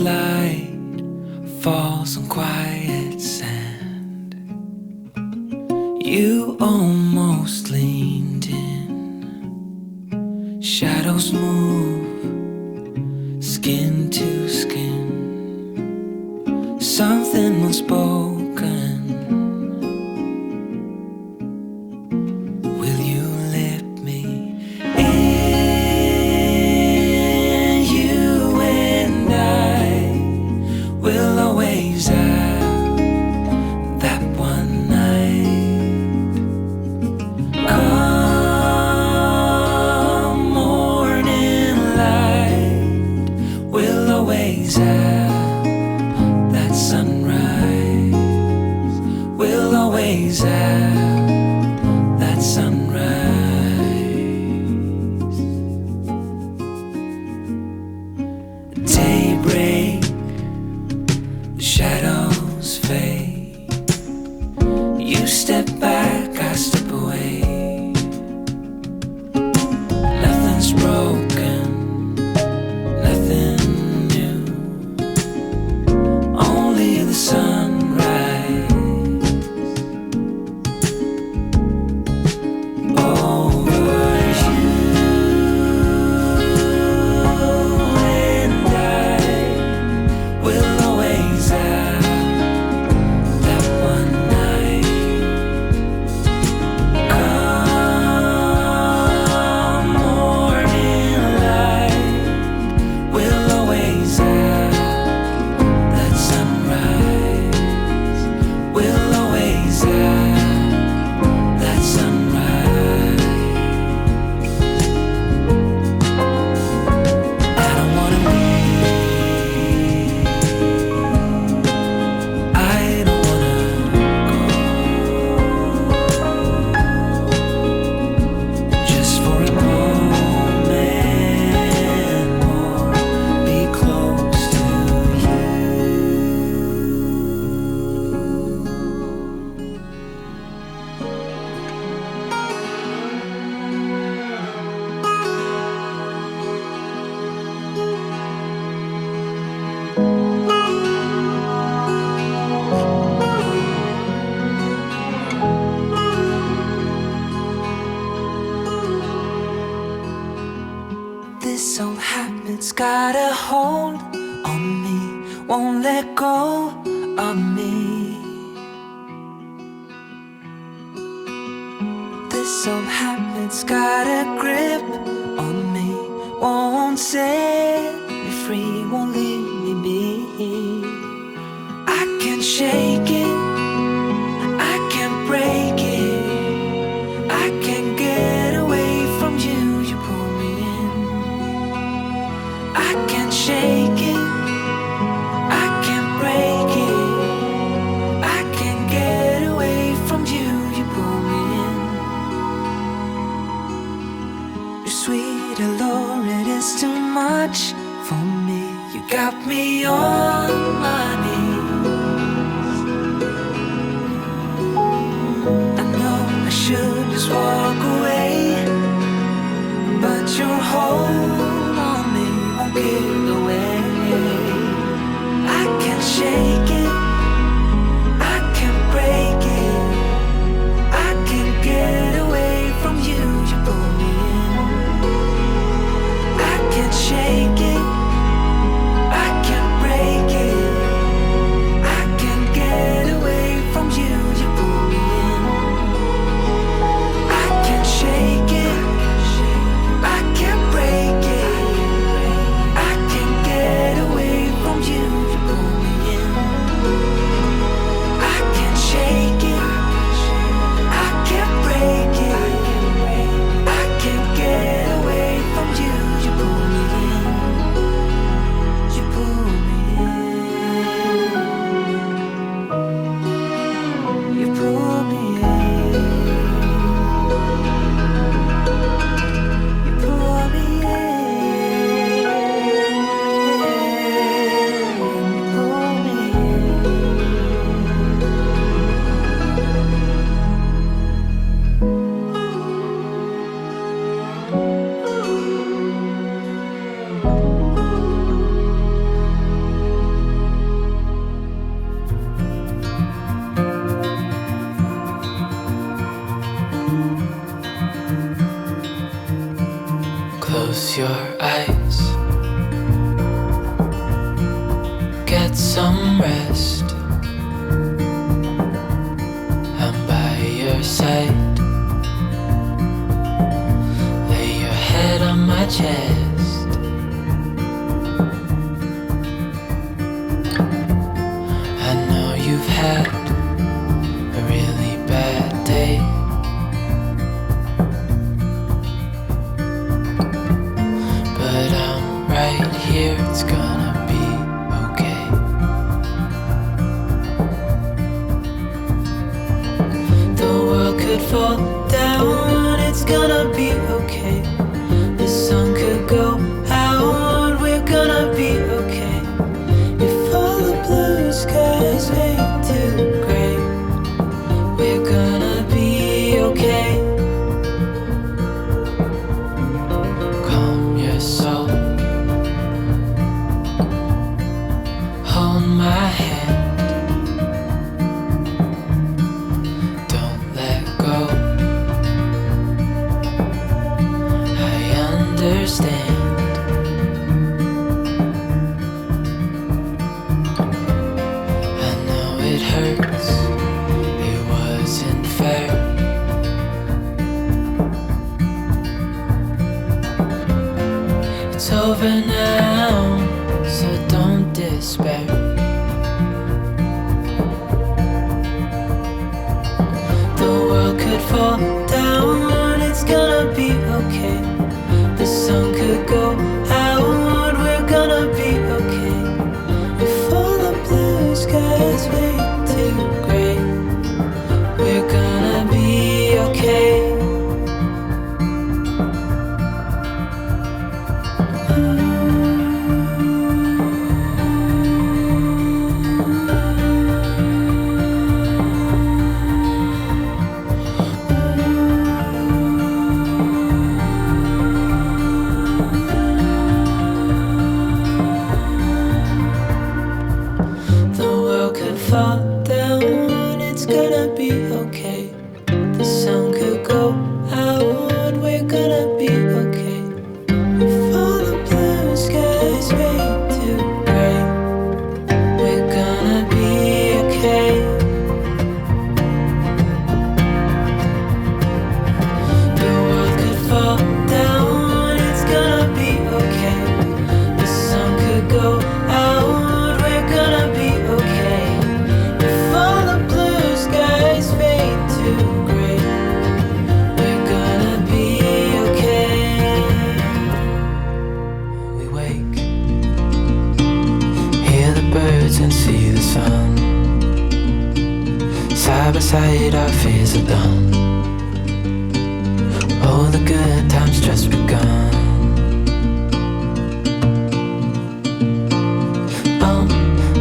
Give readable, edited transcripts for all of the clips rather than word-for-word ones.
light falls on quiet sand. You almost leaned in. Shadows move, skin to skin. Something unspoken. Will you let me in? You and I will always have that one night. Come morning light, we'll always have that sunrise. We'll always have that sunrise. Daybreak, shadows fade. You step back, I step away. Nothing's broken, nothing new. Only the sunrise. Over you and I will always have that one night. Come morning light, we'll always have that sunrise. We'll always have that sunrise. I don't wanna leave. I don't wanna go. Just for a moment more, be close to you. This old habit's got a hold on me, won't let go of me. This old habit's got a grip on me, won't set me free, won't leave me be. I can't shake it, I can't break it, I can't get away from you, you pull me in. I can't shake it, I can't break it, I can't get away from you, you pull me in. Your sweet allure, it is too much for me. You got me on my knees. Close your eyes, get some rest. I'm by your side, lay your head on my chest. I know you've had a really bad day, but I'm right here, it's gonna be okay. The world could fall down, it's gonna be okay. The sun could go out, we're gonna be okay. If all the blue skies fade to gray, we're gonna be okay. Calm your soul, hold my hand, don't let go. I understand. I know it hurts, it wasn't fair. It's over now, so don't despair. The world could fall down, it's gonna be okay. The sun could go out, we're gonna be okay. If all the blue skies fade to gray, we're gonna be okay. The world could fall down, it's gonna be okay. The sun could go out, we're gonna be okay. If all the blue skies fade to gray, we're gonna be okay. The world could fall down, it's gonna be okay. The sun could go out, we're gonna be okay. If all the blue skies fade to gray, we're gonna be okay. We wake, hear the birds and see the sun. Side by side, our fears are done. Oh, the good times just begun.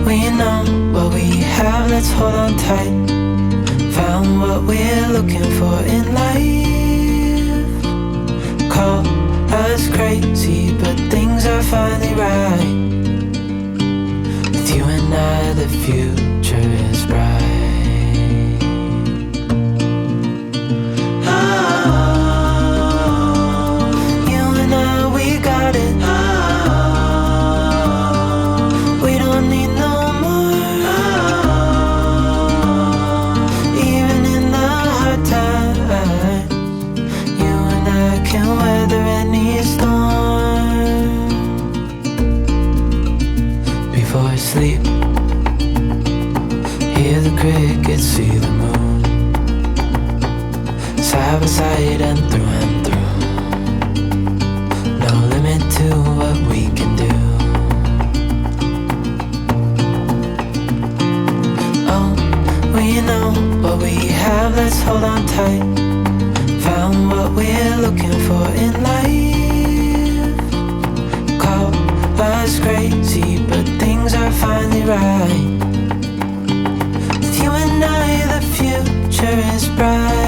We know what we have, let's hold on tight. Found what we're looking for in life. Call us crazy, but things are finally right. With you and I, the future is bright. You and I, we got it. We don't need no more. Even in the hard times, you and I can weather any storm. Before sleep, hear the crickets, see the moon. Side by side and through. No limit to what we can do. Oh, we know what we have, let's hold on tight. Found what we're looking for in life. Call us crazy, but things are finally right. With you and I, the future is bright.